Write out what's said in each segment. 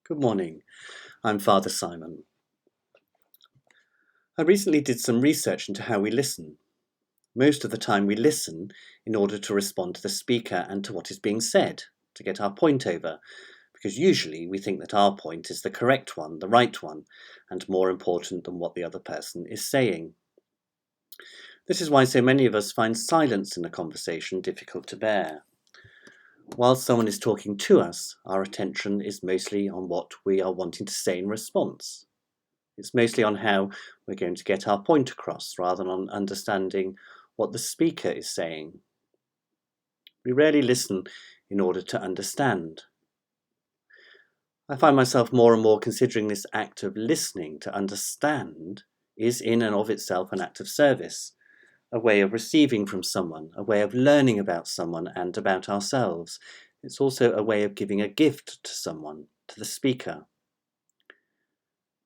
Good morning, I'm Father Simon. I recently did some research into how we listen. Most of the time we listen in order to respond to the speaker and to what is being said, to get our point over, because usually we think that our point is the correct one, the right one, and more important than what the other person is saying. This is why so many of us find silence in a conversation difficult to bear. While someone is talking to us, our attention is mostly on what we are wanting to say in response. It's mostly on how we're going to get our point across rather than on understanding what the speaker is saying. We rarely listen in order to understand. I find myself more and more considering this act of listening to understand is in and of itself an act of service, a way of receiving from someone, a way of learning about someone and about ourselves. It's also a way of giving a gift to someone, to the speaker.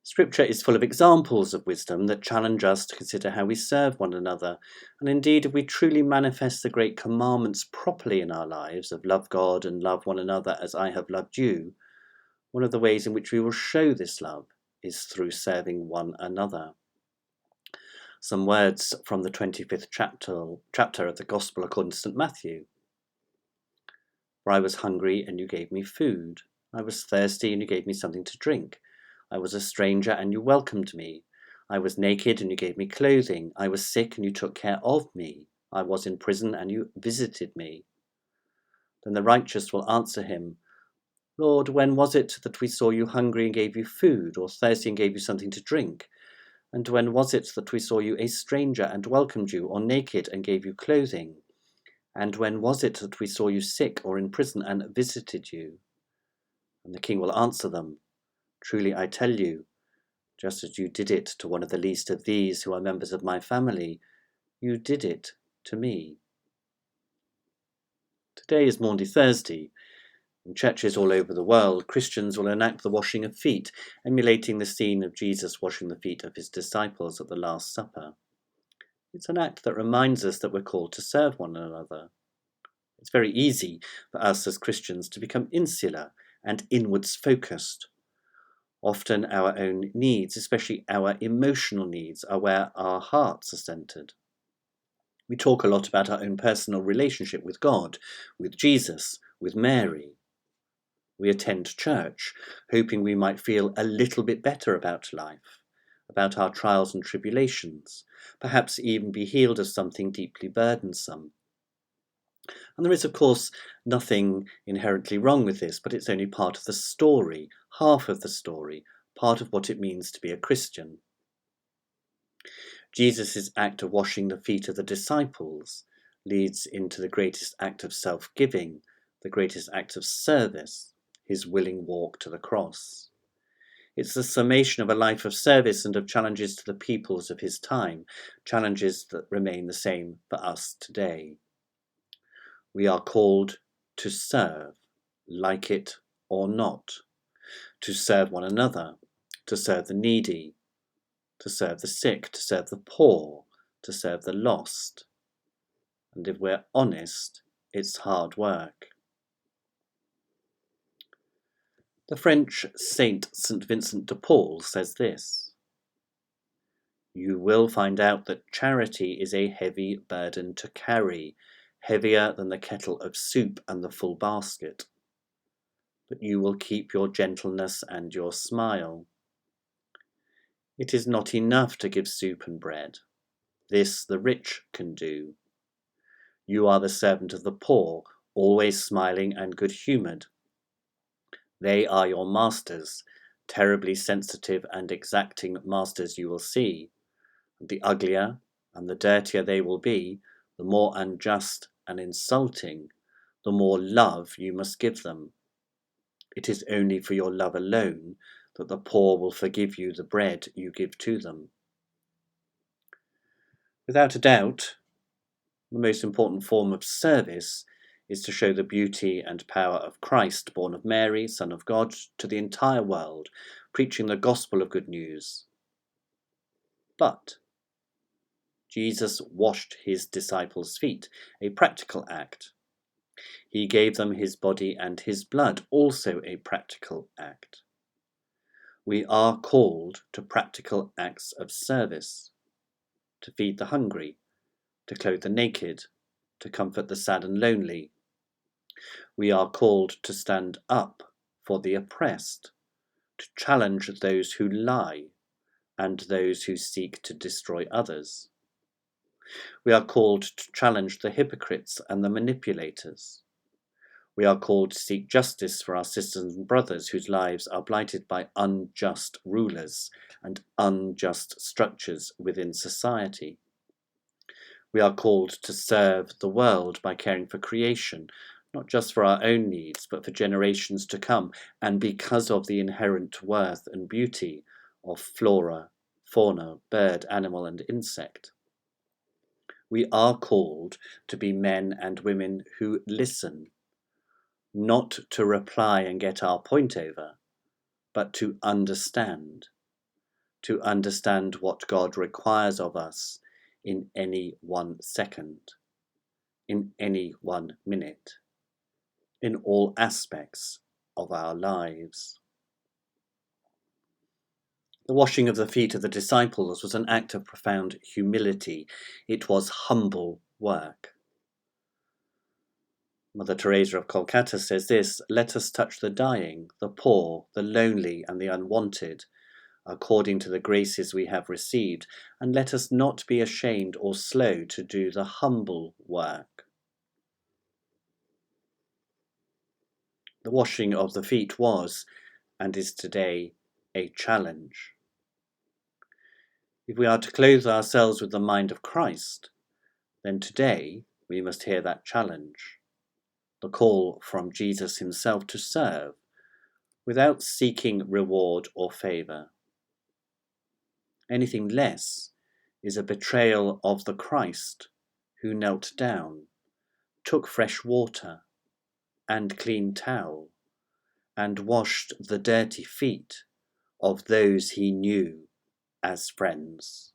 Scripture is full of examples of wisdom that challenge us to consider how we serve one another, and indeed if we truly manifest the great commandments properly in our lives of love God and love one another as I have loved you, one of the ways in which we will show this love is through serving one another. Some words from the 25th chapter of the Gospel according to St. Matthew. For I was hungry and you gave me food. I was thirsty and you gave me something to drink. I was a stranger and you welcomed me. I was naked and you gave me clothing. I was sick and you took care of me. I was in prison and you visited me. Then the righteous will answer him, Lord, when was it that we saw you hungry and gave you food, or thirsty and gave you something to drink? And when was it that we saw you a stranger and welcomed you, or naked and gave you clothing? And when was it that we saw you sick or in prison and visited you? And the king will answer them, Truly I tell you, just as you did it to one of the least of these who are members of my family, you did it to me. Today is Maundy Thursday. In churches all over the world, Christians will enact the washing of feet, emulating the scene of Jesus washing the feet of his disciples at the Last Supper. It's an act that reminds us that we're called to serve one another. It's very easy for us as Christians to become insular and inwards focused. Often our own needs, especially our emotional needs, are where our hearts are centered. We talk a lot about our own personal relationship with God, with Jesus, with Mary. We attend church, hoping we might feel a little bit better about life, about our trials and tribulations, perhaps even be healed of something deeply burdensome. And there is, of course, nothing inherently wrong with this, but it's only part of the story, half of the story, part of what it means to be a Christian. Jesus' act of washing the feet of the disciples leads into the greatest act of self-giving, the greatest act of service, his willing walk to the cross. It's the summation of a life of service and of challenges to the peoples of his time, challenges that remain the same for us today. We are called to serve, like it or not, to serve one another, to serve the needy, to serve the sick, to serve the poor, to serve the lost. And if we're honest, it's hard work. The French saint St. Vincent de Paul says this, You will find out that charity is a heavy burden to carry, heavier than the kettle of soup and the full basket. But you will keep your gentleness and your smile. It is not enough to give soup and bread. This the rich can do. You are the servant of the poor, always smiling and good-humoured. They are your masters, terribly sensitive and exacting masters you will see. And the uglier and the dirtier they will be, the more unjust and insulting, the more love you must give them. It is only for your love alone that the poor will forgive you the bread you give to them. Without a doubt, the most important form of service is to show the beauty and power of Christ, born of Mary, Son of God, to the entire world, preaching the gospel of good news. But Jesus washed his disciples' feet, a practical act. He gave them his body and his blood, also a practical act. We are called to practical acts of service, to feed the hungry, to clothe the naked, to comfort the sad and lonely. We are called to stand up for the oppressed, to challenge those who lie and those who seek to destroy others. We are called to challenge the hypocrites and the manipulators. We are called to seek justice for our sisters and brothers whose lives are blighted by unjust rulers and unjust structures within society. We are called to serve the world by caring for creation, not just for our own needs, but for generations to come, and because of the inherent worth and beauty of flora, fauna, bird, animal, and insect. We are called to be men and women who listen, not to reply and get our point over, but to understand what God requires of us in any 1 second, in any 1 minute, in all aspects of our lives. The washing of the feet of the disciples was an act of profound humility. It was humble work. Mother Teresa of Calcutta says this: "Let us touch the dying, the poor, the lonely, and the unwanted, according to the graces we have received, and let us not be ashamed or slow to do the humble work." The washing of the feet was, and is today, a challenge. If we are to clothe ourselves with the mind of Christ, then today we must hear that challenge, the call from Jesus himself to serve, without seeking reward or favour. Anything less is a betrayal of the Christ who knelt down, took fresh water and clean towel, and washed the dirty feet of those he knew as friends.